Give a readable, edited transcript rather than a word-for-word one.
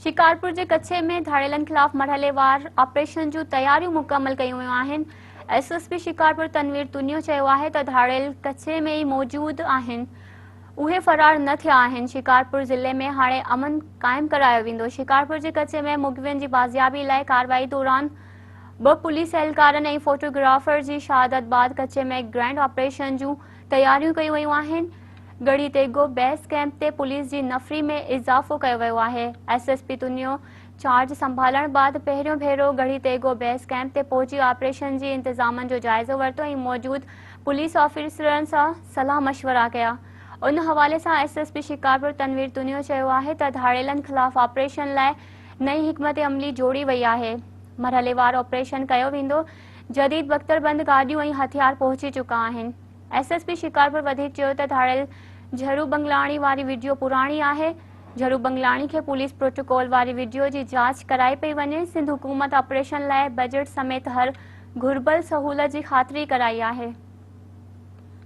शिकारपुर के कच्चे में धाड़ेलन खिलाफ मरहलेवार ऑपरेशन जो तैयारियों मुकम्मल कयूं वयूं आहिनि। एसएसपी शिकारपुर तनवीर तुनियो चयो आहे त धाड़ेल कच्चे में ही मौजूद आहिनि, उहे फरार न थिया आहिनि। शिकारपुर ज़िले में हाणे अमन कायम करायो वेंदो। शिकारपुर के कच्चे में मुग़वियुनि जी बाज़ियाबी लाइ कार्रवाई दौरान 2 पुलिस एहलकारनि ऐं फोटोग्राफर की शहादत बाद कच्चे में ग्रैंड ऑपरेशन जूं तैयारियूं कयूं वयूं आहिनि। गढ़ी तेगो बेस कैंप ते पुलिस की नफ़री में इजाफ़ो कयो वियो आहे। एसएसपी तुनियो चार्ज संभालण बाद पहिरियों भेरो गढ़ी तेगो बेस कैंप ते पहुची ऑपरेशन जी इंतजामन जो जायज़ो वरतो ऐं मौजूद पुलिस ऑफिसरनि सां सलाह मशवरा कया। उन हवाले से एसएसपी शिकारपुर तनवीर तुनियो चयो आहे त धाड़ेलन खिलाफ ऑपरेशन लाइ नई हिकमत अमली जोड़ी वई आहे। मरहलेवार ऑपरेशन कयो वेंदो। जदीद बख्तरबंद गाड़ियों ऐं हथियार पहुची चुका आहिनि। एसएसपी शिकारपुर वधीक चयो त धाड़ेल झरू बंगलाणी वारी वीडियो पुराणी आहे। झरू बंगलाणी के पुलिस प्रोटोकॉल वारी वीडियो की जांच कराई पई वने। सिंध हुकूमत ऑपरेशन लाइ बजट समेत हर घुर्बल सहूलत की खातरी कराई आहे।